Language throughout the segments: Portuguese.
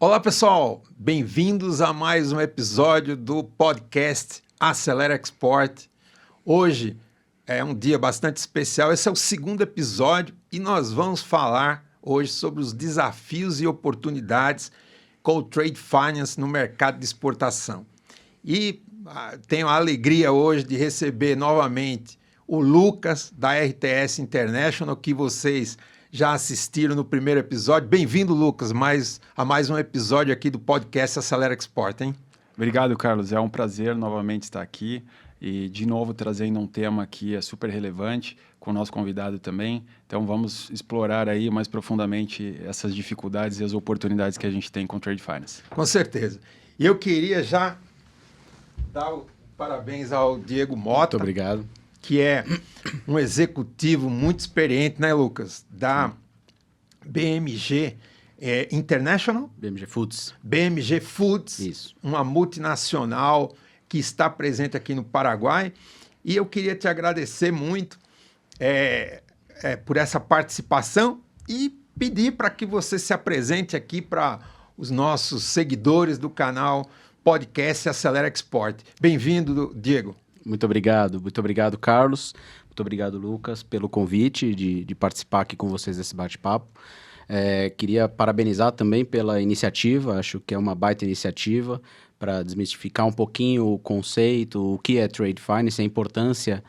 Olá, pessoal! Bem-vindos a mais um episódio do podcast Acelera Export. Hoje é um dia bastante especial, esse é o segundo episódio e nós vamos falar hoje sobre os desafios e oportunidades com o Trade Finance no mercado de exportação. E tenho a alegria hoje de receber novamente o Lucas, da RTS International, que vocês já assistiram no primeiro episódio. Bem-vindo, Lucas, a mais um episódio aqui do podcast Acelera Export, hein? Obrigado, Carlos. É um prazer novamente estar aqui e, de novo, trazendo um tema que é super relevante com o nosso convidado também. Então, vamos explorar aí mais profundamente essas dificuldades e as oportunidades que a gente tem com o Trade Finance. Com certeza. E eu queria já dar parabéns ao Diego Mota. Muito obrigado. Que é um executivo muito experiente, né, Lucas? Da BMG International. BMG Foods. BMG Foods. Isso. Uma multinacional que está presente aqui no Paraguai. E eu queria te agradecer muito por essa participação e pedir para que você se apresente aqui para os nossos seguidores do canal Podcast Acelera Export. Bem-vindo, Diego. Muito obrigado, Carlos. Muito obrigado, Lucas, pelo convite de participar aqui com vocês desse bate-papo. Queria parabenizar também pela iniciativa, acho que é uma baita iniciativa para desmistificar um pouquinho o conceito, o que é Trade Finance, a importância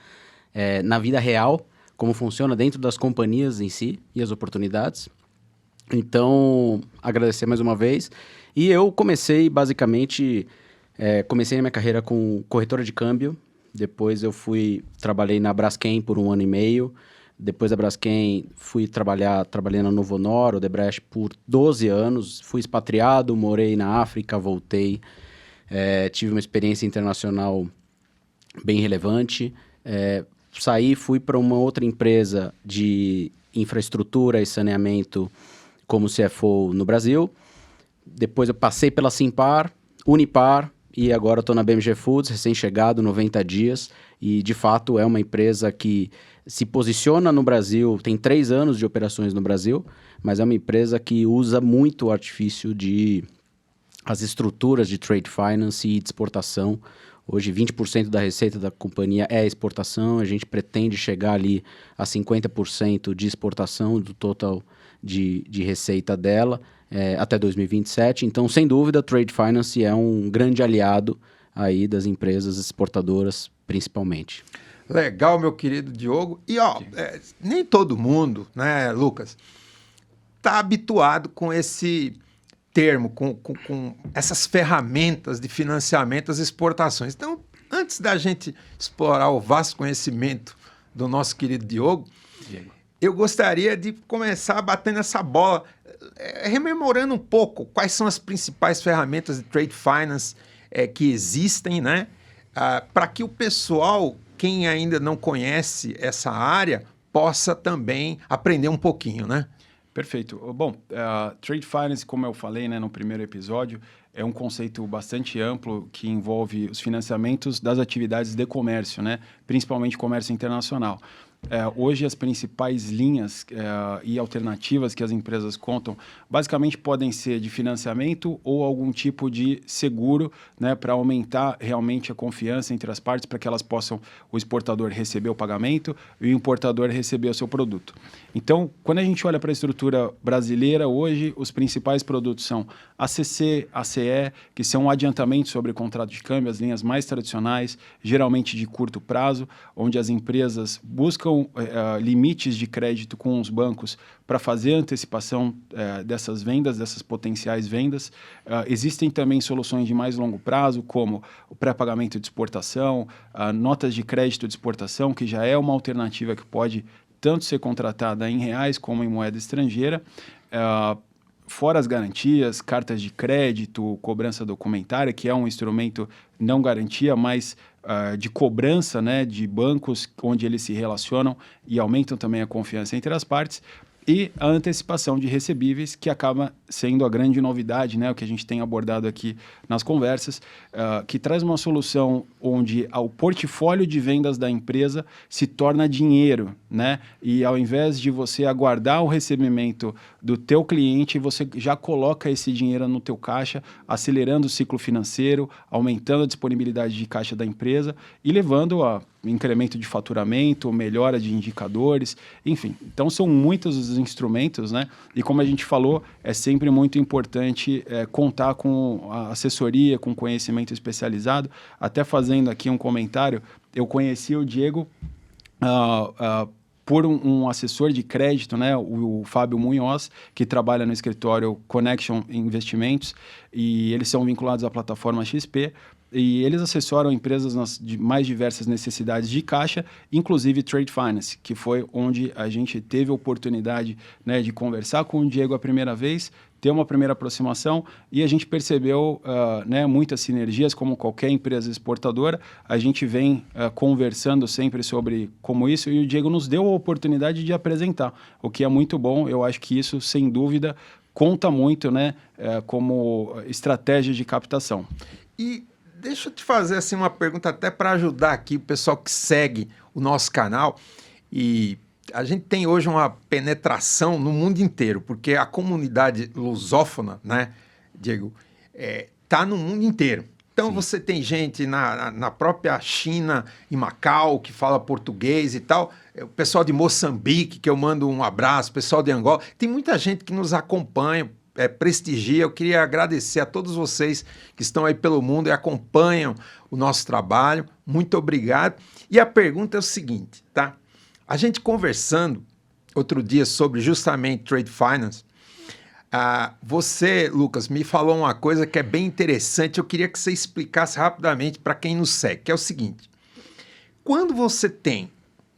na vida real, como funciona dentro das companhias em si e as oportunidades. Então, agradecer mais uma vez. E eu comecei, basicamente, comecei a minha carreira com corretora de câmbio. Depois eu trabalhei na Braskem por 1 ano e meio. Depois da Braskem, trabalhei na Novonor, Odebrecht, por 12 anos. Fui expatriado, morei na África, voltei. Tive uma experiência internacional bem relevante. Fui para uma outra empresa de infraestrutura e saneamento como CFO no Brasil. Depois eu passei pela Simpar, Unipar, e agora estou na BMG Foods, recém-chegado, 90 dias, e de fato é uma empresa que se posiciona no Brasil, tem 3 anos de operações no Brasil, mas é uma empresa que usa muito o artifício as estruturas de Trade Finance e de exportação. Hoje 20% da receita da companhia é exportação, a gente pretende chegar ali a 50% de exportação do total de receita dela, até 2027. Então, sem dúvida, Trade Finance é um grande aliado aí das empresas exportadoras, principalmente. Legal, meu querido Diogo. E, nem todo mundo, né, Lucas, está habituado com esse termo, com essas ferramentas de financiamento às exportações. Então, antes da gente explorar o vasto conhecimento do nosso querido Diogo, eu gostaria de começar batendo essa bola, rememorando um pouco quais são as principais ferramentas de Trade Finance que existem, né? Para que o pessoal, quem ainda não conhece essa área, possa também aprender um pouquinho, né? Perfeito. Bom, Trade Finance, como eu falei, né, no primeiro episódio, é um conceito bastante amplo que envolve os financiamentos das atividades de comércio, né, principalmente comércio internacional. Hoje, as principais linhas e alternativas que as empresas contam, basicamente podem ser de financiamento ou algum tipo de seguro, né, para aumentar realmente a confiança entre as partes, para que elas possam, o exportador receber o pagamento e o importador receber o seu produto. Então, quando a gente olha para a estrutura brasileira, hoje, os principais produtos são ACC, ACE, que são adiantamentos sobre contrato de câmbio, as linhas mais tradicionais, geralmente de curto prazo, onde as empresas buscam limites de crédito com os bancos para fazer a antecipação dessas vendas, dessas potenciais vendas. Existem também soluções de mais longo prazo, como o pré-pagamento de exportação, notas de crédito de exportação, que já é uma alternativa que pode tanto ser contratada em reais como em moeda estrangeira. Fora as garantias, cartas de crédito, cobrança documentária, que é um instrumento não garantia, mas de cobrança, né, de bancos onde eles se relacionam e aumentam também a confiança entre as partes. e a antecipação de recebíveis, que acaba sendo a grande novidade, né, o que a gente tem abordado aqui nas conversas, que traz uma solução onde o portfólio de vendas da empresa se torna dinheiro, né? E ao invés de você aguardar o recebimento do teu cliente, você já coloca esse dinheiro no teu caixa, acelerando o ciclo financeiro, aumentando a disponibilidade de caixa da empresa e levando a incremento de faturamento, melhora de indicadores, enfim. Então, são muitos os instrumentos, né? E como a gente falou, é sempre muito importante contar com a assessoria, com conhecimento especializado. Até fazendo aqui um comentário, eu conheci o Diego por um assessor de crédito, né, o Fábio Munhoz, que trabalha no escritório Connection Investimentos, e eles são vinculados à plataforma XP, e eles assessoram empresas nas mais diversas necessidades de caixa, inclusive Trade Finance, que foi onde a gente teve a oportunidade, né, de conversar com o Diego a primeira vez, ter uma primeira aproximação, e a gente percebeu né, muitas sinergias, como qualquer empresa exportadora. A gente vem conversando sempre sobre como isso, e o Diego nos deu a oportunidade de apresentar, o que é muito bom. Eu acho que isso, sem dúvida, conta muito, né, como estratégia de captação. E deixa eu te fazer assim, uma pergunta até para ajudar aqui o pessoal que segue o nosso canal. E a gente tem hoje uma penetração no mundo inteiro, porque a comunidade lusófona, né, Diego, tá no mundo inteiro. Então, sim, você tem gente na própria China, em Macau, que fala português e tal. O pessoal de Moçambique, que eu mando um abraço, o pessoal de Angola. Tem muita gente que nos acompanha, prestigia. Eu queria agradecer a todos vocês que estão aí pelo mundo e acompanham o nosso trabalho. Muito obrigado. E a pergunta é o seguinte, tá? A gente conversando outro dia sobre justamente Trade Finance, você, Lucas, me falou uma coisa que é bem interessante. Eu queria que você explicasse rapidamente para quem nos segue, que é o seguinte. Quando você tem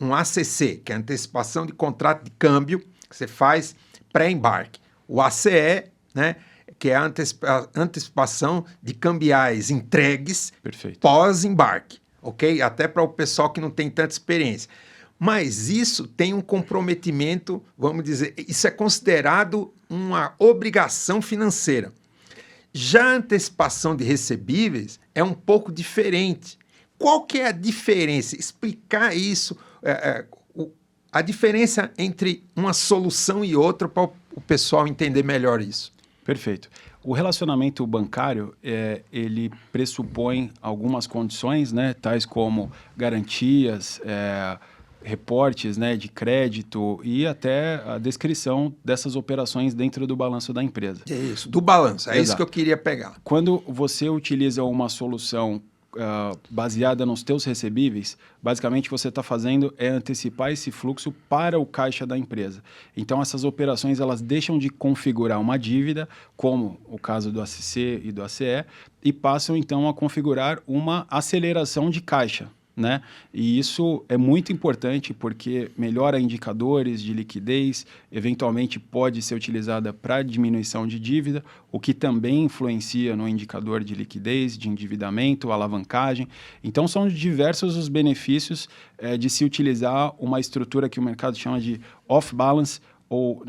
um ACC, que é a antecipação de contrato de câmbio, que você faz pré-embarque, o ACE, né, que é a antecipação de cambiais entregues pós-embarque, ok? Até para o pessoal que não tem tanta experiência. Mas isso tem um comprometimento, vamos dizer, isso é considerado uma obrigação financeira. Já a antecipação de recebíveis é um pouco diferente. Qual que é a diferença? Explicar isso, a diferença entre uma solução e outra para o pessoal entender melhor isso. Perfeito. O relacionamento bancário, ele pressupõe algumas condições, né, tais como garantias, reportes, né, de crédito e até a descrição dessas operações dentro do balanço da empresa. É isso, do balanço. É Exato. Isso que eu queria pegar. Quando você utiliza uma solução baseada nos teus recebíveis, basicamente você está fazendo antecipar esse fluxo para o caixa da empresa. Então, essas operações elas deixam de configurar uma dívida, como o caso do ACC e do ACE, e passam então a configurar uma aceleração de caixa, né? E isso é muito importante porque melhora indicadores de liquidez, eventualmente pode ser utilizada para diminuição de dívida, o que também influencia no indicador de liquidez, de endividamento, alavancagem. Então, são diversos os benefícios de se utilizar uma estrutura que o mercado chama de off-balance, ou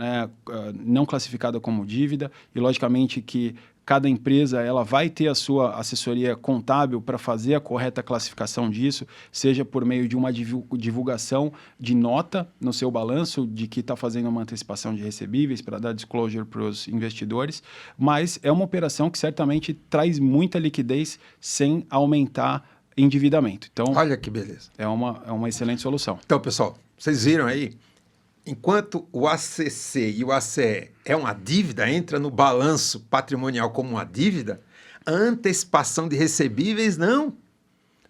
não classificada como dívida, e logicamente que cada empresa ela vai ter a sua assessoria contábil para fazer a correta classificação disso, seja por meio de uma divulgação de nota no seu balanço de que está fazendo uma antecipação de recebíveis para dar disclosure para os investidores, mas é uma operação que certamente traz muita liquidez sem aumentar endividamento. Então, olha que beleza. É uma excelente solução. Então, pessoal, vocês viram aí? Enquanto o ACC e o ACE é uma dívida, entra no balanço patrimonial como uma dívida, a antecipação de recebíveis não.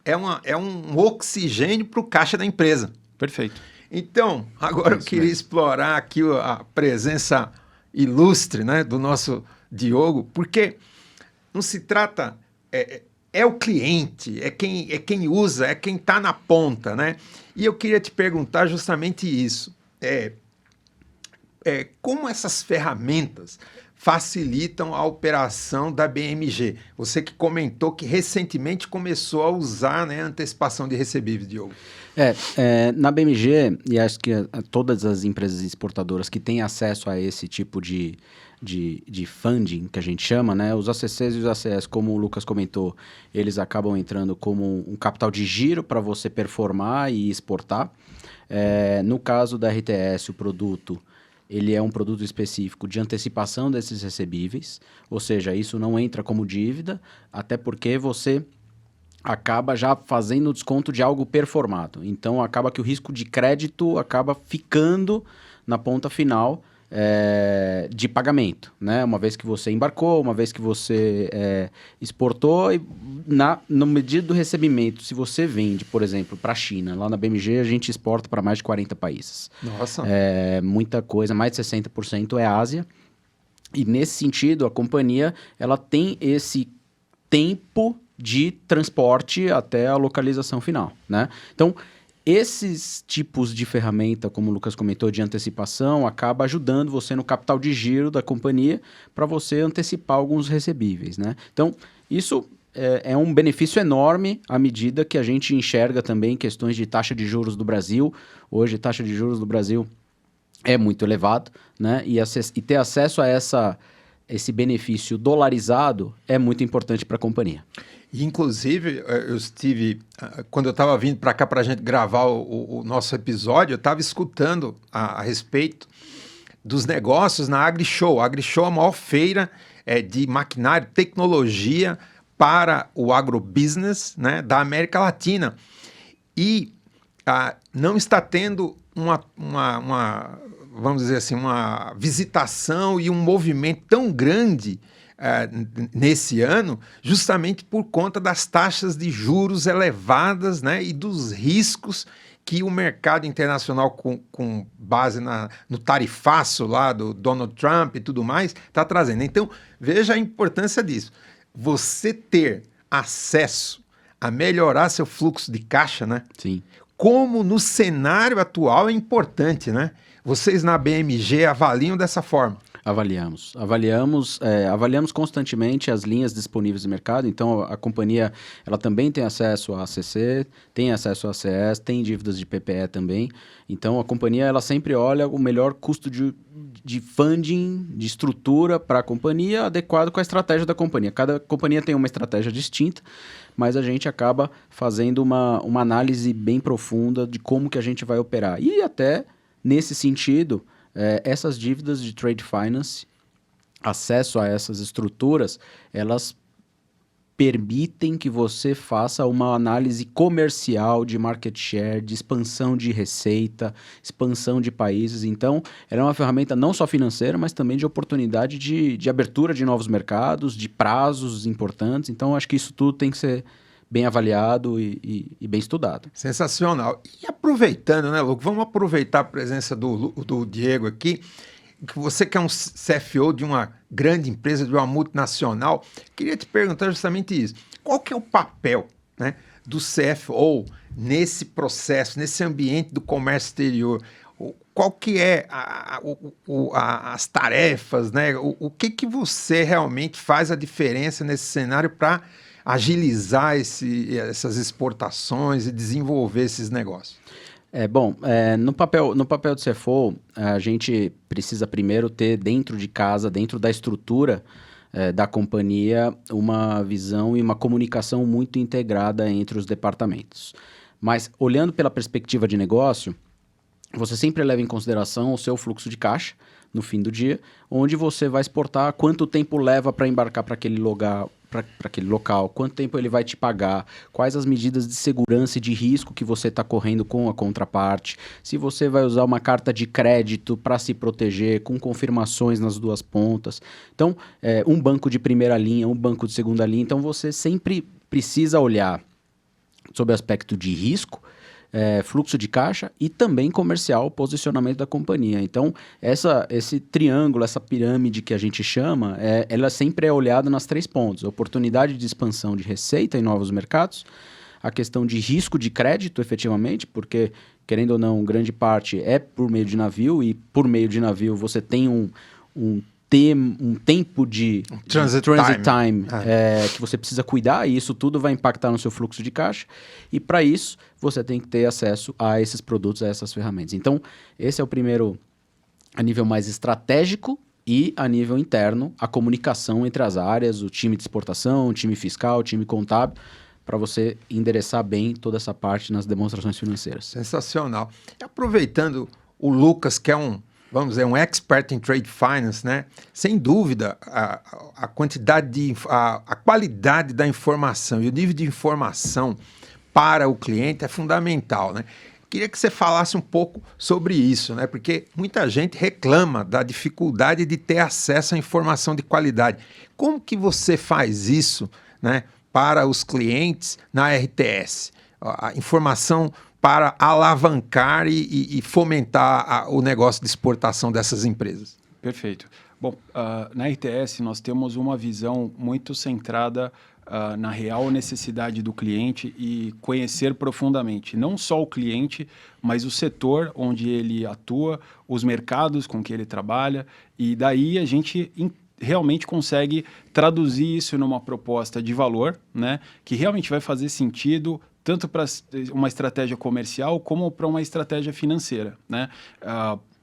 É um oxigênio para o caixa da empresa. Perfeito. Então, agora eu queria explorar aqui a presença ilustre, né, do nosso Diogo, porque não se trata... É o cliente, é quem usa, é quem está na ponta, né? E eu queria te perguntar justamente isso. como essas ferramentas facilitam a operação da BMG? Você que comentou que recentemente começou a usar, né, antecipação de recebíveis, Diogo. Na BMG, e acho que todas as empresas exportadoras que têm acesso a esse tipo de funding, que a gente chama, né? Os ACCs e os ACS, como o Lucas comentou, eles acabam entrando como um capital de giro para você performar e exportar. No caso da RTS, o produto, ele é um produto específico de antecipação desses recebíveis, ou seja, isso não entra como dívida, até porque você acaba já fazendo o desconto de algo performado. Então, acaba que o risco de crédito acaba ficando na ponta final de pagamento, né? Uma vez que você embarcou, uma vez que você exportou, e no medida do recebimento, se você vende, por exemplo, para a China, lá na BMG a gente exporta para mais de 40 países. Nossa! Muita coisa, mais de 60% é Ásia. E nesse sentido, a companhia ela tem esse tempo de transporte até a localização final, né? Então, esses tipos de ferramenta, como o Lucas comentou, de antecipação, acaba ajudando você no capital de giro da companhia para você antecipar alguns recebíveis, né? Então, isso é um benefício enorme à medida que a gente enxerga também questões de taxa de juros do Brasil. Hoje, a taxa de juros do Brasil é muito elevado, né? E ter acesso a esse benefício dolarizado é muito importante para a companhia. Inclusive, eu estive, quando eu estava vindo para cá para a gente gravar o nosso episódio, eu estava escutando a respeito dos negócios na AgriShow. A AgriShow é a maior feira de maquinário, tecnologia para o agrobusiness, né, da América Latina. E não está tendo vamos dizer assim, uma visitação e um movimento tão grande nesse ano, justamente por conta das taxas de juros elevadas, né, e dos riscos que o mercado internacional, com base no tarifaço lá do Donald Trump e tudo mais, está trazendo. Então, veja a importância disso. Você ter acesso a melhorar seu fluxo de caixa, né? Sim. Como no cenário atual é importante, né? Vocês na BMG avaliam dessa forma? Avaliamos constantemente as linhas disponíveis no mercado. Então, a companhia ela também tem acesso a ACC, tem acesso a ACS, tem dívidas de PPE também. Então, a companhia ela sempre olha o melhor custo de funding, de estrutura para a companhia, adequado com a estratégia da companhia. Cada companhia tem uma estratégia distinta, mas a gente acaba fazendo uma análise bem profunda de como que a gente vai operar. E até, nesse sentido, essas dívidas de trade finance, acesso a essas estruturas, elas permitem que você faça uma análise comercial de market share, de expansão de receita, expansão de países. Então, ela é uma ferramenta não só financeira, mas também de oportunidade de abertura de novos mercados, de prazos importantes. Então, acho que isso tudo tem que ser bem avaliado e bem estudado. Sensacional. E aproveitando, né, Lucas? Vamos aproveitar a presença do Diego aqui, que você que é um CFO de uma grande empresa, de uma multinacional, queria te perguntar justamente isso. Qual que é o papel, né, do CFO nesse processo, nesse ambiente do comércio exterior? Qual que é as tarefas, né? O que você realmente faz a diferença nesse cenário para agilizar essas exportações e desenvolver esses negócios? No papel do CFO, a gente precisa primeiro ter dentro de casa, dentro da estrutura da companhia, uma visão e uma comunicação muito integrada entre os departamentos. Mas, olhando pela perspectiva de negócio, você sempre leva em consideração o seu fluxo de caixa no fim do dia, onde você vai exportar, quanto tempo leva para embarcar para aquele lugar, para aquele local, quanto tempo ele vai te pagar, quais as medidas de segurança e de risco que você está correndo com a contraparte, se você vai usar uma carta de crédito para se proteger, com confirmações nas duas pontas. Então, um banco de primeira linha, um banco de segunda linha. Então, você sempre precisa olhar sobre o aspecto de risco, fluxo de caixa e também comercial, posicionamento da companhia. Então, esse triângulo, essa pirâmide que a gente chama, ela sempre é olhada nas 3 pontos. Oportunidade de expansão de receita em novos mercados, a questão de risco de crédito, efetivamente, porque, querendo ou não, grande parte é por meio de navio, e por meio de navio você tem um tempo de transit time que você precisa cuidar, e isso tudo vai impactar no seu fluxo de caixa, e para isso você tem que ter acesso a esses produtos, a essas ferramentas. Então, esse é o primeiro, a nível mais estratégico, e a nível interno, a comunicação entre as áreas, o time de exportação, o time fiscal, o time contábil, para você endereçar bem toda essa parte nas demonstrações financeiras. Sensacional. E aproveitando o Lucas, que é vamos dizer, um expert em trade finance, né? Sem dúvida, a quantidade a qualidade da informação e o nível de informação para o cliente é fundamental, né? Queria que você falasse um pouco sobre isso, né? Porque muita gente reclama da dificuldade de ter acesso à informação de qualidade. Como que você faz isso, né, para os clientes na RTS? A informação para alavancar e fomentar o negócio de exportação dessas empresas. Perfeito. Bom, na RTS nós temos uma visão muito centrada na real necessidade do cliente e conhecer profundamente, não só o cliente, mas o setor onde ele atua, os mercados com que ele trabalha, e daí a gente realmente consegue traduzir isso numa proposta de valor, né, que realmente vai fazer sentido tanto para uma estratégia comercial como para uma estratégia financeira, né?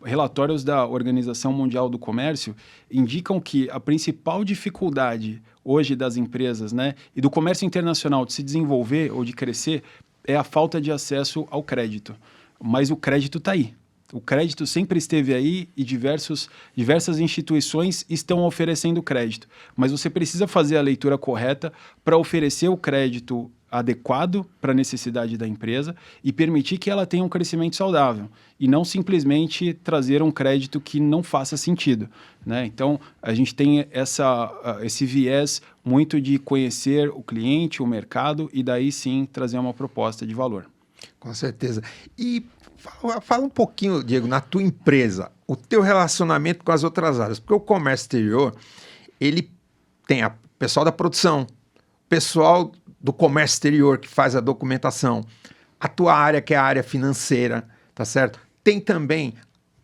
Relatórios da Organização Mundial do Comércio indicam que a principal dificuldade hoje das empresas, né, e do comércio internacional de se desenvolver ou de crescer é a falta de acesso ao crédito. Mas o crédito está aí. O crédito sempre esteve aí e diversas instituições estão oferecendo crédito. Mas você precisa fazer a leitura correta para oferecer o crédito adequado para a necessidade da empresa e permitir que ela tenha um crescimento saudável e não simplesmente trazer um crédito que não faça sentido, né? Então, a gente tem esse viés muito de conhecer o cliente, o mercado e daí sim trazer uma proposta de valor. Com certeza. E fala um pouquinho, Diego, na tua empresa, o teu relacionamento com as outras áreas, porque o comércio exterior, ele tem o pessoal da produção, pessoal do comércio exterior que faz a documentação, a tua área que é a área financeira, tá certo? Tem também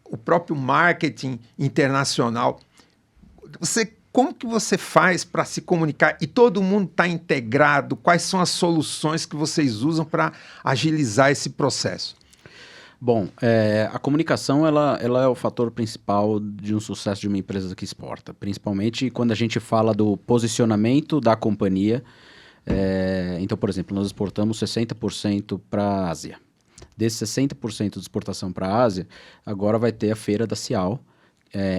o próprio marketing internacional. Como que você faz para se comunicar e todo mundo está integrado? Quais são as soluções que vocês usam para agilizar esse processo? Bom, a comunicação ela é o fator principal de um sucesso de uma empresa que exporta, principalmente quando a gente fala do posicionamento da companhia. Então, por exemplo, nós exportamos 60% para a Ásia. Desses 60% de exportação para a Ásia, agora vai ter a feira da Cial,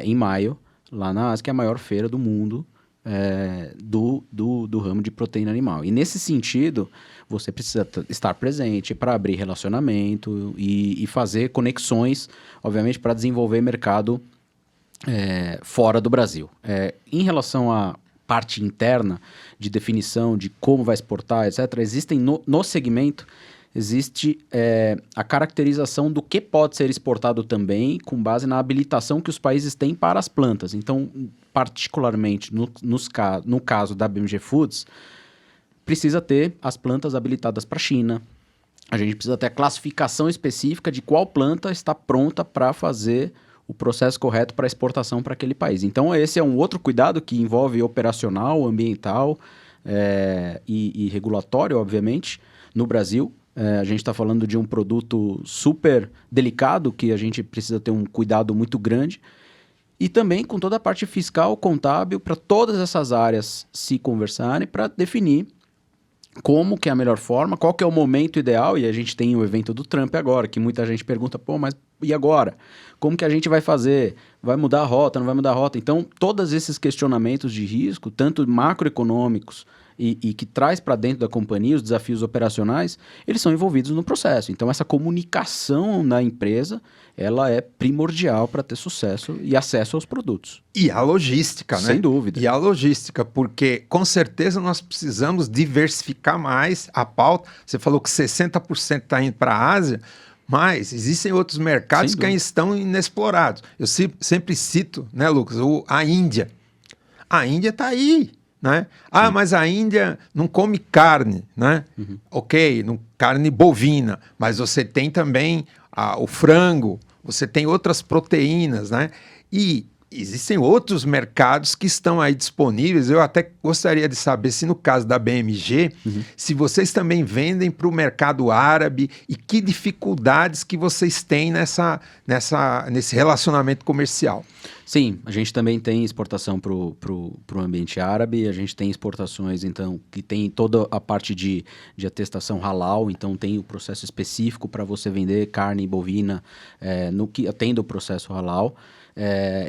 em maio, lá na Ásia, que é a maior feira do mundo do ramo de proteína animal. E nesse sentido, você precisa estar presente para abrir relacionamento e fazer conexões, obviamente, para desenvolver mercado fora do Brasil. Em relação à parte interna de definição de como vai exportar, etc., existem no segmento, existe a caracterização do que pode ser exportado também com base na habilitação que os países têm para as plantas. Então, particularmente no caso da BMG Foods, precisa ter as plantas habilitadas para a China. A gente precisa ter a classificação específica de qual planta está pronta para fazer o processo correto para exportação para aquele país. Então, esse é um outro cuidado que envolve operacional, ambiental e regulatório, obviamente, no Brasil. A gente está falando de um produto super delicado que a gente precisa ter um cuidado muito grande. E também com toda a parte fiscal, contábil, para todas essas áreas se conversarem para definir como que é a melhor forma, qual que é o momento ideal. E a gente tem o evento do Trump agora, que muita gente pergunta, mas e agora? Como que a gente vai fazer? Vai mudar a rota, não vai mudar a rota? Então, todos esses questionamentos de risco, tanto macroeconômicos e que traz para dentro da companhia os desafios operacionais, eles são envolvidos no processo. Então, essa comunicação na empresa, ela é primordial para ter sucesso e acesso aos produtos. E a logística, né? Sem dúvida. E a logística, porque com certeza nós precisamos diversificar mais a pauta. Você falou que 60% está indo para a Ásia, mas existem outros mercados que ainda estão inexplorados. Eu sempre cito, né, Lucas, a Índia. A Índia está aí. né? Ah, mas a Índia não come carne, né? Ok, não, carne bovina, mas você tem também o frango, você tem outras proteínas, né? E existem outros mercados que estão aí disponíveis. Eu até gostaria de saber se no caso da BMG, se vocês também vendem para o mercado árabe e que dificuldades que vocês têm nesse relacionamento comercial. Sim, a gente também tem exportação para o ambiente árabe, a gente tem exportações, então, que tem toda a parte de atestação halal, então tem o processo específico para você vender carne bovina no que atende o processo halal.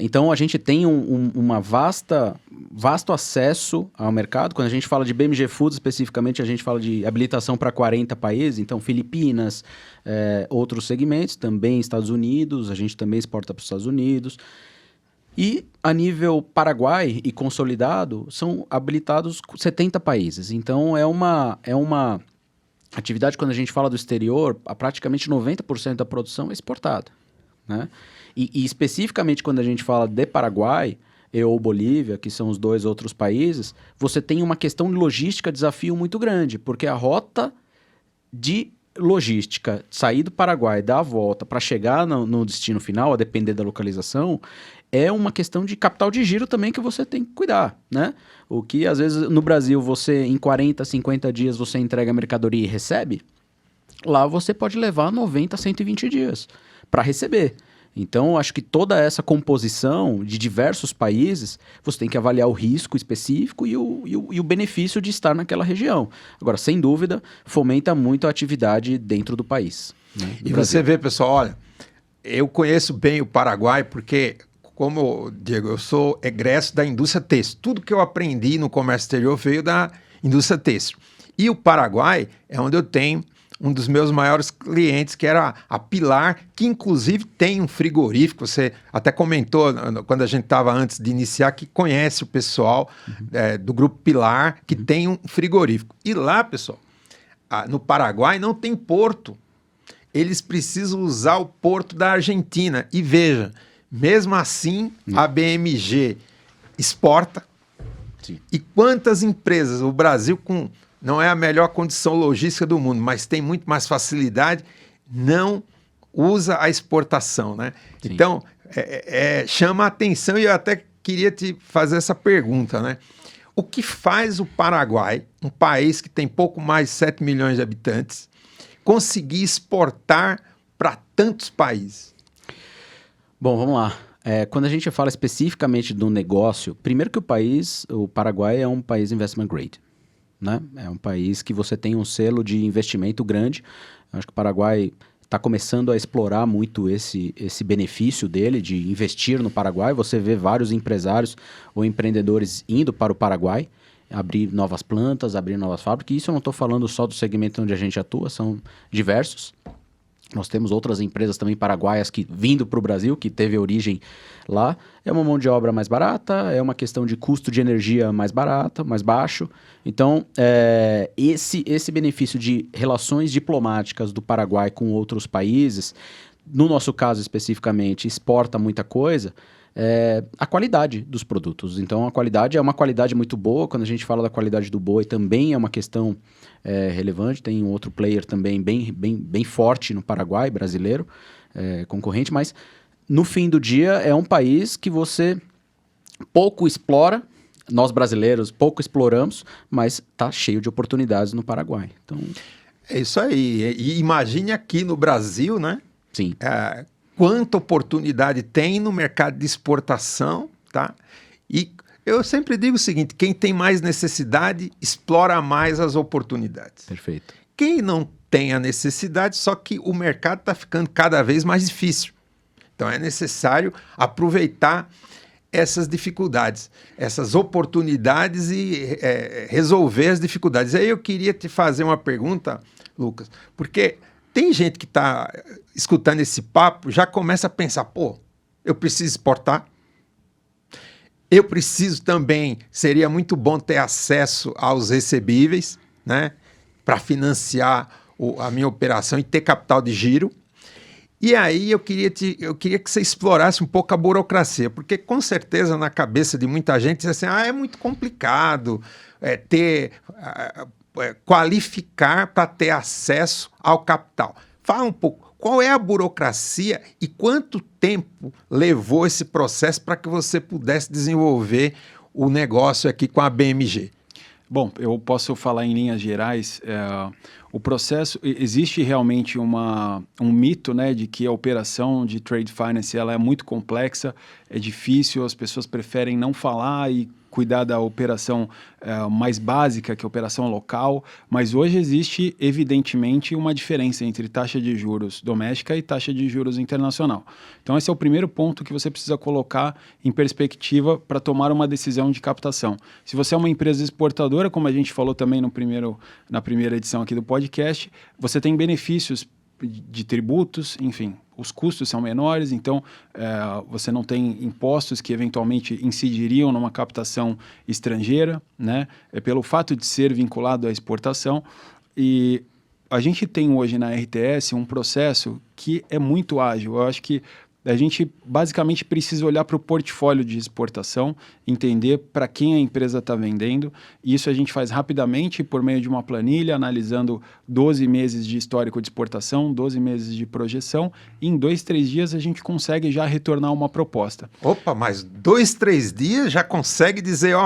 Então, a gente tem uma vasto acesso ao mercado. Quando a gente fala de BMG Foods, especificamente, a gente fala de habilitação para 40 países, então Filipinas, outros segmentos, também Estados Unidos, a gente também exporta para os Estados Unidos. E a nível Paraguai e consolidado, são habilitados 70 países. Então, é uma atividade, quando a gente fala do exterior, praticamente 90% da produção é exportada, né? E especificamente quando a gente fala de Paraguai ou Bolívia, que são os dois outros países, você tem uma questão de logística, desafio muito grande, porque a rota de logística, sair do Paraguai, dar a volta para chegar no destino final, a depender da localização, é uma questão de capital de giro também que você tem que cuidar, né? O que às vezes no Brasil você em 40, 50 dias você entrega a mercadoria e recebe, lá você pode levar 90, 120 dias para receber. Então, acho que toda essa composição de diversos países, você tem que avaliar o risco específico e o benefício de estar naquela região. Agora, sem dúvida, fomenta muito a atividade dentro do país, né, do E Brasil. você vê, pessoal, olha, eu conheço bem o Paraguai porque, como, Diego, eu sou egresso da indústria têxtil. Tudo que eu aprendi no comércio exterior veio da indústria têxtil. E o Paraguai é onde eu tenho um dos meus maiores clientes, que era a Pilar, que inclusive tem um frigorífico. Você até comentou, quando a gente estava antes de iniciar, que conhece o pessoal do Grupo Pilar, que tem um frigorífico. E lá, pessoal, no Paraguai não tem porto. Eles precisam usar o porto da Argentina. E veja, mesmo assim, a BMG exporta. Sim. E quantas empresas, o Brasil não é a melhor condição logística do mundo, mas tem muito mais facilidade, não usa a exportação, né? Sim. Então, chama a atenção, e eu até queria te fazer essa pergunta, né? O que faz o Paraguai, um país que tem pouco mais de 7 milhões de habitantes, conseguir exportar para tantos países? Bom, vamos lá. Quando a gente fala especificamente do negócio, primeiro que o Paraguai é um país investment grade, né? É um país que você tem um selo de investimento grande. Acho que o Paraguai está começando a explorar muito esse benefício dele de investir no Paraguai. Você vê vários empresários ou empreendedores indo para o Paraguai, abrir novas plantas, abrir novas fábricas. E isso eu não estou falando só do segmento onde a gente atua, são diversos. Nós temos outras empresas também paraguaias que vindo para o Brasil, que teve origem lá. É uma mão de obra mais barata, é uma questão de custo de energia mais barata, mais baixo. Então, esse benefício de relações diplomáticas do Paraguai com outros países, no nosso caso especificamente, exporta muita coisa, a qualidade dos produtos. Então, a qualidade é uma qualidade muito boa. Quando a gente fala da qualidade do boi, também é uma questão relevante. Tem um outro player também bem forte no Paraguai, brasileiro, concorrente, mas no fim do dia é um país que você pouco explora. Nós brasileiros pouco exploramos, mas está cheio de oportunidades no Paraguai. Então, é isso aí. E imagine aqui no Brasil, né? Sim. Quanta oportunidade tem no mercado de exportação, tá? E eu sempre digo o seguinte: quem tem mais necessidade, explora mais as oportunidades. Perfeito. Quem não tem a necessidade, só que o mercado está ficando cada vez mais difícil. Então é necessário aproveitar essas dificuldades, essas oportunidades e resolver as dificuldades. Aí eu queria te fazer uma pergunta, Lucas, porque tem gente que está escutando esse papo, já começa a pensar, pô, eu preciso exportar, eu preciso também, seria muito bom ter acesso aos recebíveis, né, para financiar a minha operação e ter capital de giro. E aí eu queria que você explorasse um pouco a burocracia, porque com certeza na cabeça de muita gente diz assim, é muito complicado qualificar para ter acesso ao capital. Fala um pouco, qual é a burocracia e quanto tempo levou esse processo para que você pudesse desenvolver o negócio aqui com a BMG? Bom, eu posso falar em linhas gerais. O processo, existe realmente um mito, né, de que a operação de trade finance ela é muito complexa, é difícil, as pessoas preferem não falar e cuidar da operação mais básica, que é a operação local, mas hoje existe, evidentemente, uma diferença entre taxa de juros doméstica e taxa de juros internacional. Então, esse é o primeiro ponto que você precisa colocar em perspectiva para tomar uma decisão de captação. Se você é uma empresa exportadora, como a gente falou também na primeira edição aqui do podcast, você tem benefícios de tributos, enfim, os custos são menores, então você não tem impostos que eventualmente incidiriam numa captação estrangeira, né? Pelo fato de ser vinculado à exportação. E a gente tem hoje na RTS um processo que é muito ágil. Eu acho que a gente basicamente precisa olhar para o portfólio de exportação, entender para quem a empresa está vendendo. E isso a gente faz rapidamente por meio de uma planilha, analisando 12 meses de histórico de exportação, 12 meses de projeção. E em 2, 3 dias a gente consegue já retornar uma proposta. Opa, mas 2, 3 dias já consegue dizer,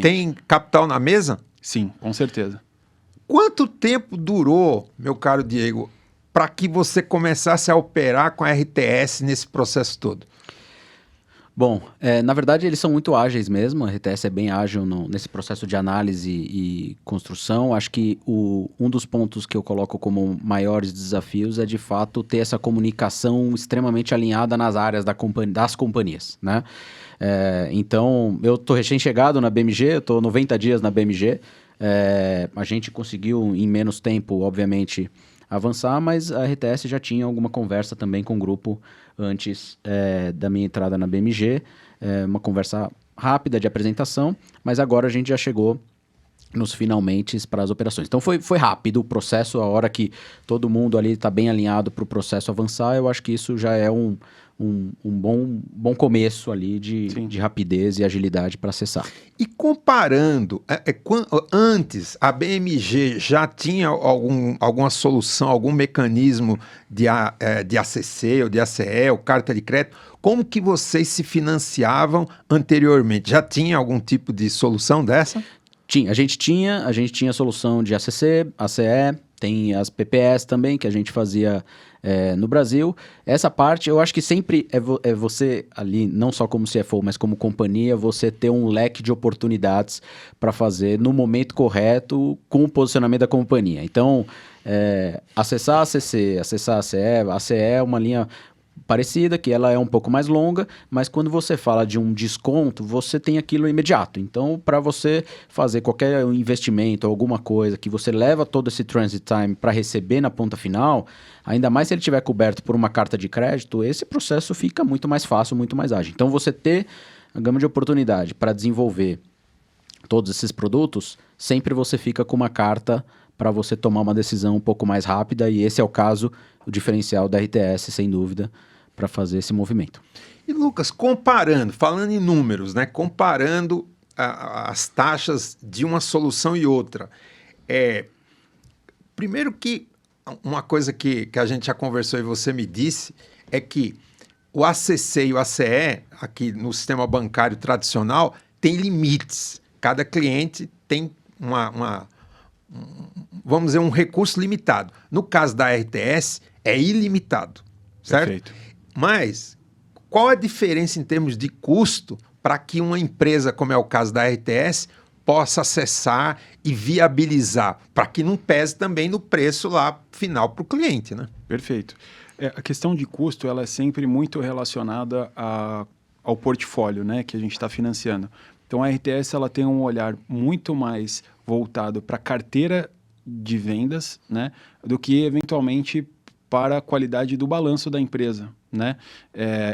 tem capital na mesa? Sim, com certeza. Quanto tempo durou, meu caro Diego, para que você começasse a operar com a RTS nesse processo todo? Bom, na verdade eles são muito ágeis mesmo, a RTS é bem ágil nesse processo de análise e construção. Acho que um dos pontos que eu coloco como maiores desafios é de fato ter essa comunicação extremamente alinhada nas áreas das companhias, né? Então, eu estou recém-chegado na BMG, eu estou 90 dias na BMG, a gente conseguiu em menos tempo, obviamente, avançar, mas a RTS já tinha alguma conversa também com o grupo antes da minha entrada na BMG, uma conversa rápida de apresentação, mas agora a gente já chegou nos finalmente para as operações. Então foi rápido o processo, a hora que todo mundo ali está bem alinhado para o processo avançar, eu acho que isso já é um bom começo ali de rapidez e agilidade para acessar. E comparando, antes a BMG já tinha alguma solução, algum mecanismo de ACC ou de ACE ou carta de crédito, como que vocês se financiavam anteriormente? Já tinha algum tipo de solução dessa? A gente tinha solução de ACC, ACE, tem as PPS também, que a gente fazia no Brasil. Essa parte, eu acho que sempre é você ali, não só como CFO, mas como companhia, você ter um leque de oportunidades para fazer no momento correto com o posicionamento da companhia. Então, acessar a ACC, acessar a ACE é uma linha parecida, que ela é um pouco mais longa, mas quando você fala de um desconto, você tem aquilo imediato. Então, para você fazer qualquer investimento, alguma coisa que você leva todo esse transit time para receber na ponta final, ainda mais se ele estiver coberto por uma carta de crédito, esse processo fica muito mais fácil, muito mais ágil. Então, você ter a gama de oportunidade para desenvolver todos esses produtos, sempre você fica com uma carta para você tomar uma decisão um pouco mais rápida, e esse é o caso, o diferencial da RTS, sem dúvida, para fazer esse movimento. E Lucas, falando em números, né? Comparando as taxas de uma solução e outra, primeiro que uma coisa que a gente já conversou e você me disse é que o ACC e o ACE, aqui no sistema bancário tradicional, tem limites. Cada cliente tem vamos dizer, um recurso limitado. No caso da RTS, é ilimitado, certo? Perfeito. Mas qual a diferença em termos de custo para que uma empresa, como é o caso da RTS, possa acessar e viabilizar, para que não pese também no preço lá final para o cliente, né? Perfeito. A questão de custo ela é sempre muito relacionada ao portfólio, né, que a gente está financiando. Então a RTS ela tem um olhar muito mais voltado para a carteira de vendas, né, do que eventualmente para a qualidade do balanço da empresa, né?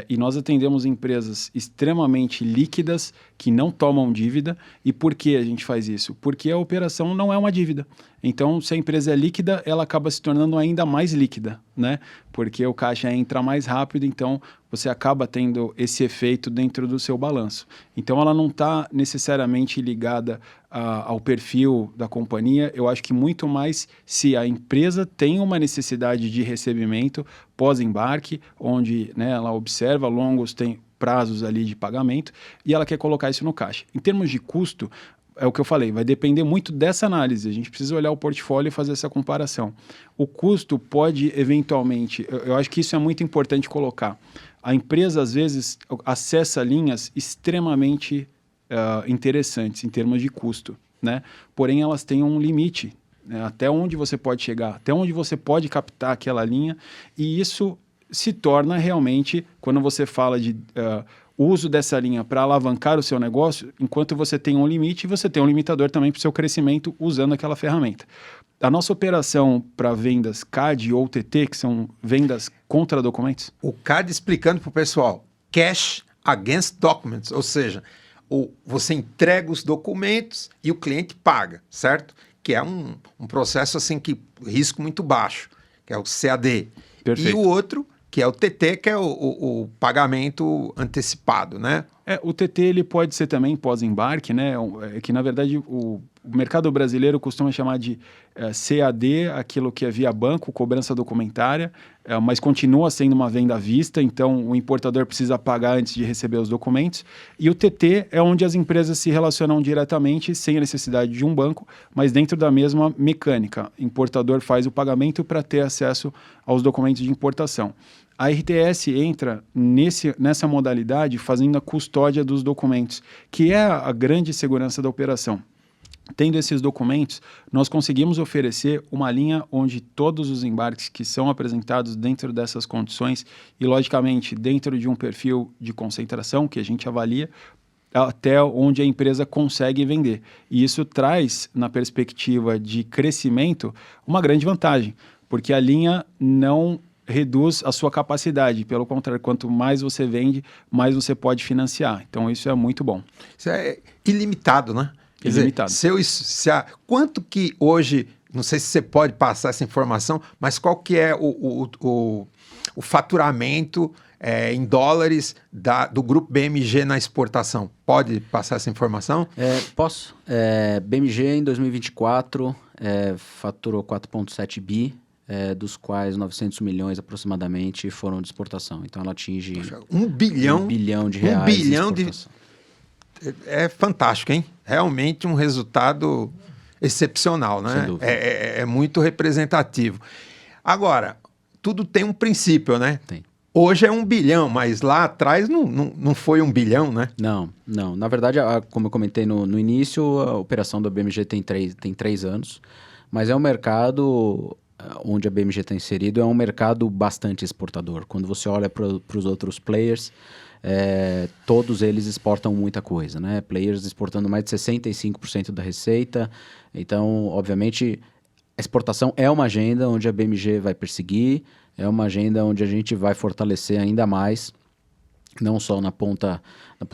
E nós atendemos empresas extremamente líquidas que não tomam dívida. E por que a gente faz isso? Porque a operação não é uma dívida. Então, se a empresa é líquida, ela acaba se tornando ainda mais líquida, né? Porque o caixa entra mais rápido, então você acaba tendo esse efeito dentro do seu balanço. Então, ela não está necessariamente ligada ao perfil da companhia. Eu acho que muito mais se a empresa tem uma necessidade de recebimento pós-embarque, onde, né, ela observa longos prazos ali de pagamento e ela quer colocar isso no caixa. Em termos de custo, é o que eu falei, vai depender muito dessa análise. A gente precisa olhar o portfólio e fazer essa comparação. O custo pode, eventualmente, eu acho que isso é muito importante colocar. A empresa, às vezes, acessa linhas extremamente interessantes em termos de custo, né? Porém, elas têm um limite, né? Até onde você pode chegar, até onde você pode captar aquela linha, e isso se torna realmente, quando você fala de uso dessa linha para alavancar o seu negócio, enquanto você tem um limite, você tem um limitador também para o seu crescimento usando aquela ferramenta. A nossa operação para vendas CAD ou TT, que são vendas contra documentos. O CAD, explicando para o pessoal, Cash Against Documents, ou seja, você entrega os documentos e o cliente paga, certo? Que é um processo assim que risco muito baixo, que é o CAD. Perfeito. E o outro, que é o TT, que é o pagamento antecipado, né? O TT ele pode ser também pós-embarque, né? Que, na verdade, o mercado brasileiro costuma chamar de CAD, aquilo que é via banco, cobrança documentária, mas continua sendo uma venda à vista, então o importador precisa pagar antes de receber os documentos. E o TT é onde as empresas se relacionam diretamente, sem a necessidade de um banco, mas dentro da mesma mecânica. O importador faz o pagamento para ter acesso aos documentos de importação. A RTS entra nessa modalidade fazendo a custódia dos documentos, que é a grande segurança da operação. Tendo esses documentos, nós conseguimos oferecer uma linha onde todos os embarques que são apresentados dentro dessas condições e, logicamente, dentro de um perfil de concentração que a gente avalia, até onde a empresa consegue vender. E isso traz, na perspectiva de crescimento, uma grande vantagem, porque a linha não reduz a sua capacidade. Pelo contrário, quanto mais você vende, mais você pode financiar. Então, isso é muito bom. Isso é ilimitado, né? Ilimitado. Quanto que hoje, não sei se você pode passar essa informação, mas qual que é o faturamento em dólares do grupo BMG na exportação? Pode passar essa informação? Posso. BMG em 2024 faturou 4,7 bi. Dos quais 900 milhões aproximadamente foram de exportação. Então ela atinge 1 bilhão de reais. 1 bilhão de... É fantástico, hein? Realmente um resultado excepcional, né? Sem dúvida. É muito representativo. Agora, tudo tem um princípio, né? Tem. Hoje é 1 bilhão, mas lá atrás não foi 1 bilhão, né? Não. Na verdade, como eu comentei no início, a operação da BMG tem 3 anos, mas é um mercado onde a BMG está inserido, é um mercado bastante exportador. Quando você olha para os outros players, todos eles exportam muita coisa, né? Players exportando mais de 65% da receita. Então, obviamente, a exportação é uma agenda onde a BMG vai perseguir, é uma agenda onde a gente vai fortalecer ainda mais, não só na ponta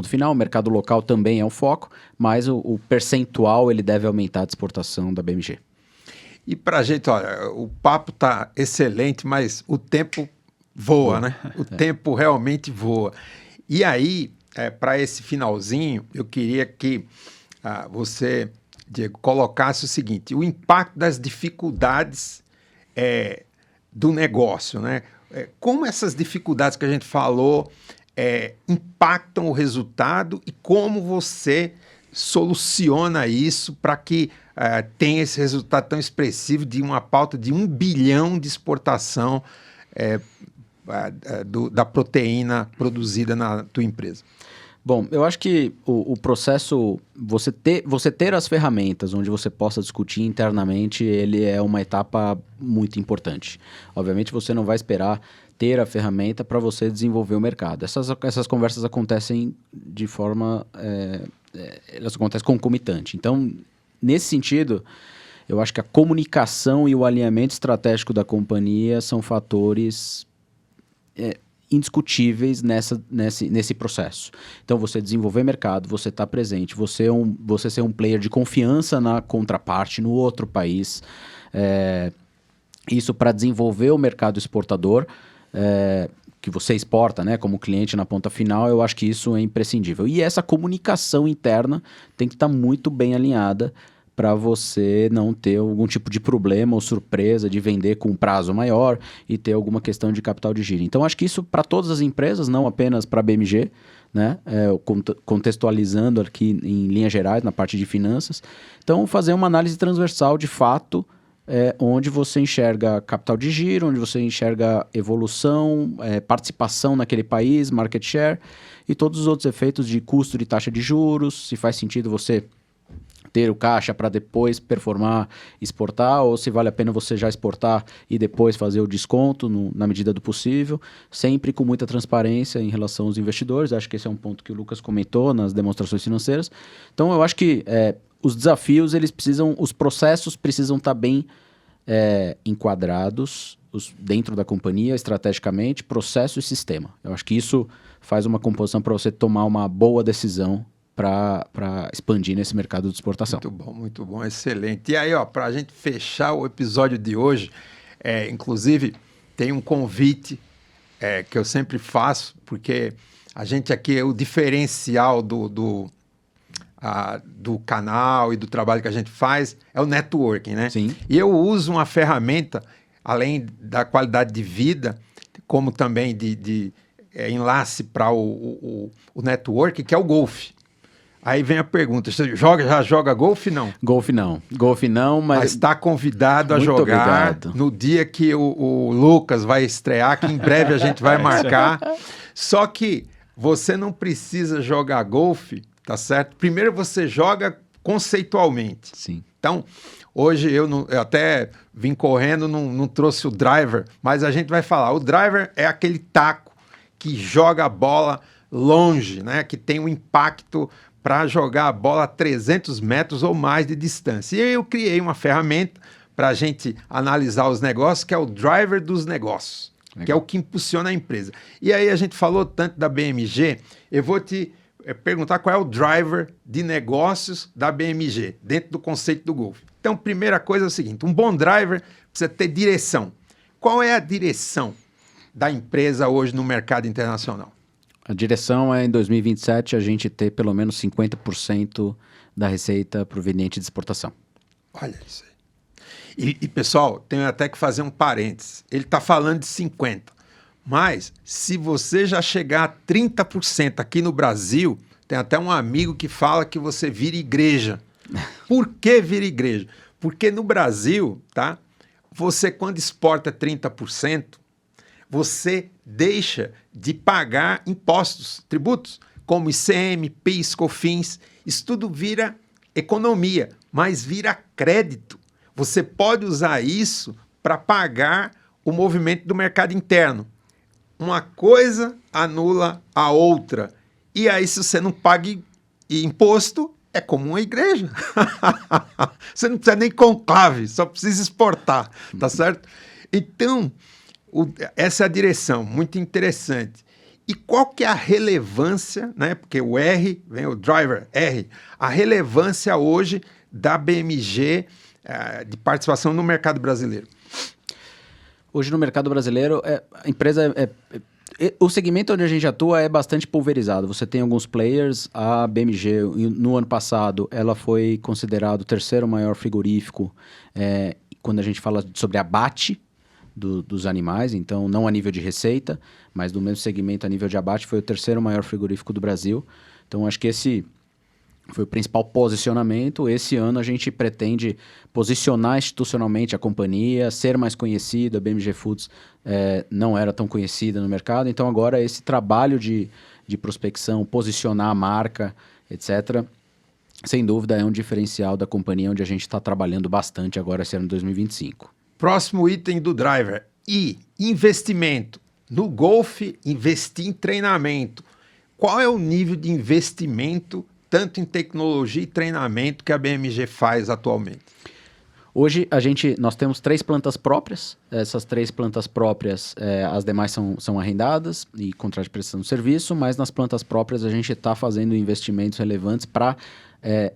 final, o mercado local também é um foco, mas o percentual ele deve aumentar de exportação da BMG. E para a gente, olha, o papo está excelente, mas o tempo voa, né? O tempo realmente voa. E aí, para esse finalzinho, eu queria que você, Diego, colocasse o seguinte, o impacto das dificuldades do negócio, né? Como essas dificuldades que a gente falou impactam o resultado e como você soluciona isso para que tenha esse resultado tão expressivo de uma pauta de 1 bilhão de exportação da proteína produzida na tua empresa? Bom, eu acho que o processo, você ter as ferramentas onde você possa discutir internamente, ele é uma etapa muito importante. Obviamente, você não vai esperar ter a ferramenta para você desenvolver o mercado. Essas conversas acontecem de forma... elas acontecem concomitante. Então, nesse sentido, eu acho que a comunicação e o alinhamento estratégico da companhia são fatores indiscutíveis nesse processo. Então, você desenvolver mercado, você estar presente, você ser um player de confiança na contraparte, no outro país, isso para desenvolver o mercado exportador, que você exporta, né, como cliente na ponta final, eu acho que isso é imprescindível. E essa comunicação interna tem que estar muito bem alinhada para você não ter algum tipo de problema ou surpresa de vender com um prazo maior e ter alguma questão de capital de giro. Então, acho que isso para todas as empresas, não apenas para a BMG, né? Contextualizando aqui em linhas gerais, na parte de finanças. Então, fazer uma análise transversal de fato, onde você enxerga capital de giro, onde você enxerga evolução, participação naquele país, market share e todos os outros efeitos de custo de taxa de juros, se faz sentido você ter o caixa para depois performar, exportar, ou se vale a pena você já exportar e depois fazer o desconto na medida do possível, sempre com muita transparência em relação aos investidores. Acho que esse é um ponto que o Lucas comentou nas demonstrações financeiras. Então, eu acho que os desafios, os processos precisam estar bem enquadrados dentro da companhia, estrategicamente, processo e sistema. Eu acho que isso faz uma composição para você tomar uma boa decisão para expandir nesse mercado de exportação. Muito bom, excelente. E aí, para a gente fechar o episódio de hoje, inclusive tem um convite que eu sempre faço, porque a gente aqui, o diferencial do canal e do trabalho que a gente faz é o networking, né? Sim. E eu uso uma ferramenta, além da qualidade de vida, como também de enlace para o networking, que é o golfe. Aí vem a pergunta, você já joga golfe, não? Golfe não, mas está convidado a jogar no dia que o Lucas vai estrear, que em breve a gente vai marcar. Só que você não precisa jogar golfe, tá certo? Primeiro você joga conceitualmente. Sim. Então, hoje eu até vim correndo, não trouxe o driver, mas a gente vai falar. O driver é aquele taco que joga a bola longe, né? Que tem um impacto para jogar a bola a 300 metros ou mais de distância. E eu criei uma ferramenta para a gente analisar os negócios, que é o driver dos negócios, legal, que é o que impulsiona a empresa. E aí a gente falou tanto da BMG, eu vou te perguntar qual é o driver de negócios da BMG, dentro do conceito do golfe. Então, primeira coisa é o seguinte, um bom driver precisa ter direção. Qual é a direção da empresa hoje no mercado internacional? A direção é, em 2027, a gente ter pelo menos 50% da receita proveniente de exportação. Olha isso aí. E pessoal, tenho até que fazer um parênteses. Ele está falando de 50%. Mas, se você já chegar a 30% aqui no Brasil, tem até um amigo que fala que você vira igreja. Por que vira igreja? Porque no Brasil, tá? Você, quando exporta 30%, você deixa de pagar impostos, tributos, como ICM, PIS, COFINS. Isso tudo vira economia, mas vira crédito. Você pode usar isso para pagar o movimento do mercado interno. Uma coisa anula a outra. E aí, se você não paga imposto, é como uma igreja. Você não precisa nem conclave, só precisa exportar, tá certo? Então, essa é a direção, muito interessante. E qual que é a relevância, né? Porque o R, vem o driver, R, a relevância hoje da BMG de participação no mercado brasileiro? Hoje no mercado brasileiro, a empresa o segmento onde a gente atua é bastante pulverizado. Você tem alguns players, a BMG, no ano passado, ela foi considerada o terceiro maior frigorífico quando a gente fala sobre abate dos animais, então não a nível de receita, mas do mesmo segmento a nível de abate, foi o terceiro maior frigorífico do Brasil. Então acho que esse foi o principal posicionamento. Esse ano a gente pretende posicionar institucionalmente a companhia, ser mais conhecida. A BMG Foods não era tão conhecida no mercado, então agora esse trabalho de prospecção, posicionar a marca, etc., sem dúvida é um diferencial da companhia, onde a gente está trabalhando bastante agora esse ano de 2025. Próximo item do driver, I, investimento. No golfe, investir em treinamento. Qual é o nível de investimento, tanto em tecnologia e treinamento, que a BMG faz atualmente? Hoje nós temos 3 plantas próprias. Essas 3 plantas próprias, as demais são arrendadas e contrato de prestação de serviço, mas nas plantas próprias a gente está fazendo investimentos relevantes para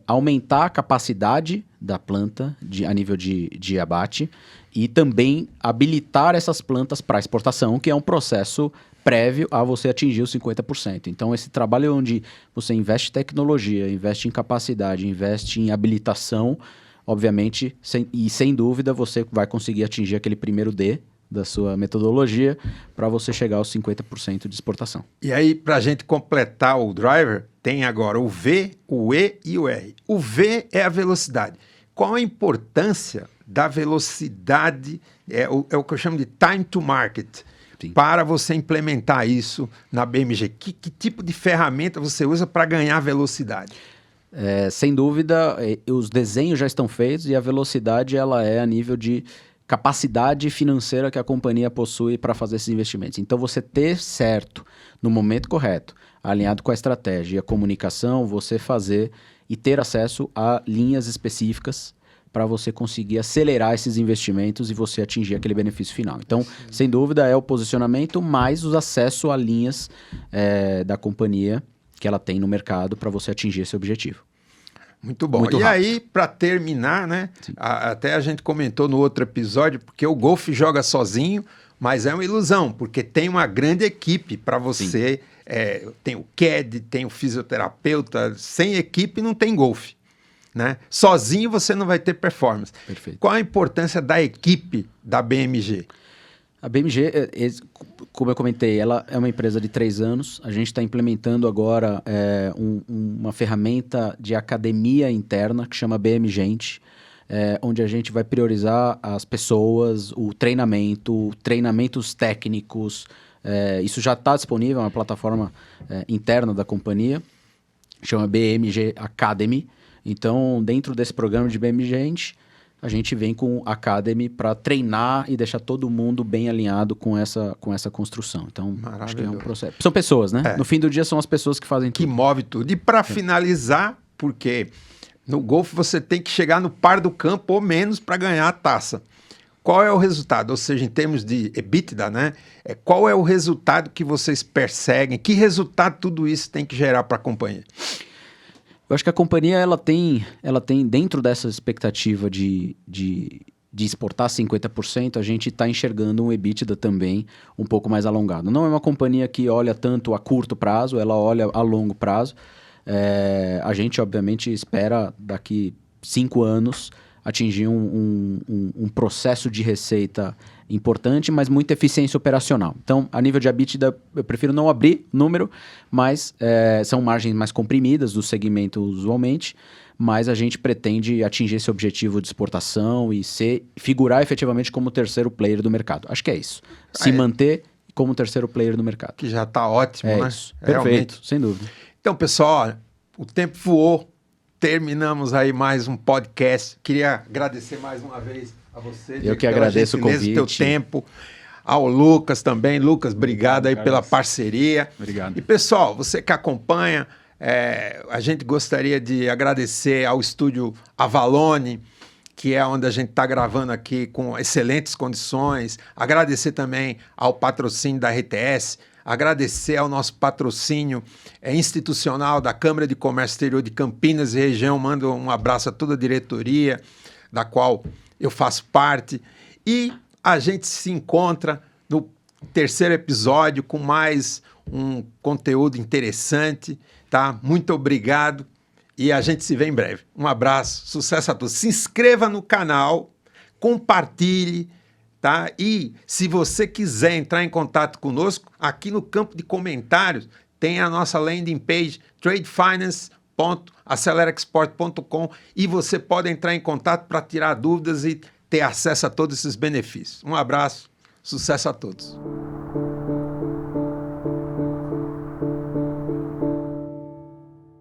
aumentar a capacidade da planta a nível de abate e também habilitar essas plantas para exportação, que é um processo prévio a você atingir os 50%. Então, esse trabalho onde você investe em tecnologia, investe em capacidade, investe em habilitação, obviamente, sem dúvida, você vai conseguir atingir aquele primeiro D da sua metodologia para você chegar aos 50% de exportação. E aí, para a gente completar o driver, tem agora o V, o E e o R. O V é a velocidade. Qual a importância da velocidade, é o que eu chamo de time to market, sim, para você implementar isso na BMG? Que tipo de ferramenta você usa para ganhar velocidade? Sem dúvida, os desenhos já estão feitos e a velocidade ela é a nível de capacidade financeira que a companhia possui para fazer esses investimentos. Então, você ter certo, no momento correto, alinhado com a estratégia e a comunicação, você fazer e ter acesso a linhas específicas para você conseguir acelerar esses investimentos e você atingir aquele benefício final. Então, sem dúvida, é o posicionamento mais os acessos a linhas da companhia que ela tem no mercado para você atingir esse objetivo. Muito bom. Muito rápido. Aí, para terminar, né? Até a gente comentou no outro episódio, porque o golfe joga sozinho, mas é uma ilusão, porque tem uma grande equipe para você. Tem o CAD, tem o fisioterapeuta. Sem equipe não tem golfe, né? Sozinho você não vai ter performance. Perfeito. Qual a importância da equipe da BMG? A BMG, como eu comentei, ela é uma empresa de 3 anos. A gente está implementando agora uma ferramenta de academia interna que chama BMGente, onde a gente vai priorizar as pessoas, o treinamento, treinamentos técnicos. Isso já está disponível, é uma plataforma interna da companhia, chama BMG Academy. Então, dentro desse programa de BMGente, a gente vem com Academy para treinar e deixar todo mundo bem alinhado com essa construção. Então, acho que é um processo. São pessoas, né? No fim do dia, são as pessoas que fazem tudo. Que move tudo. E para finalizar, porque no golfe você tem que chegar no par do campo ou menos para ganhar a taça. Qual é o resultado? Ou seja, em termos de EBITDA, né? Qual é o resultado que vocês perseguem? Que resultado tudo isso tem que gerar para a companhia? Eu acho que a companhia ela tem dentro dessa expectativa de exportar 50%, a gente está enxergando um EBITDA também um pouco mais alongado. Não é uma companhia que olha tanto a curto prazo, ela olha a longo prazo. A gente, obviamente, espera daqui 5 anos atingir um processo de receita importante, mas muita eficiência operacional. Então, a nível de EBITDA, eu prefiro não abrir número, mas são margens mais comprimidas do segmento usualmente, mas a gente pretende atingir esse objetivo de exportação e figurar efetivamente como terceiro player do mercado. Acho que é isso. Se manter como terceiro player do mercado. Que já está ótimo, né? Isso. Perfeito, sem dúvida. Então, pessoal, o tempo voou. Terminamos aí mais um podcast. Queria agradecer mais uma vez a você. Eu que agradeço o convite. Teu tempo. Ao Lucas também. Lucas, obrigado aí pela parceria. Obrigado. E pessoal, você que acompanha, a gente gostaria de agradecer ao estúdio Avalone, que é onde a gente está gravando aqui com excelentes condições. Agradecer também ao patrocínio da RTS. Agradecer ao nosso patrocínio institucional da Câmara de Comércio Exterior de Campinas e região. Mando um abraço a toda a diretoria, da qual eu faço parte. E a gente se encontra no terceiro episódio com mais um conteúdo interessante, tá? Muito obrigado e a gente se vê em breve. Um abraço, sucesso a todos. Se inscreva no canal, compartilhe, tá? E se você quiser entrar em contato conosco, aqui no campo de comentários tem a nossa landing page tradefinance.acceleraexport.com e você pode entrar em contato para tirar dúvidas e ter acesso a todos esses benefícios. Um abraço, sucesso a todos.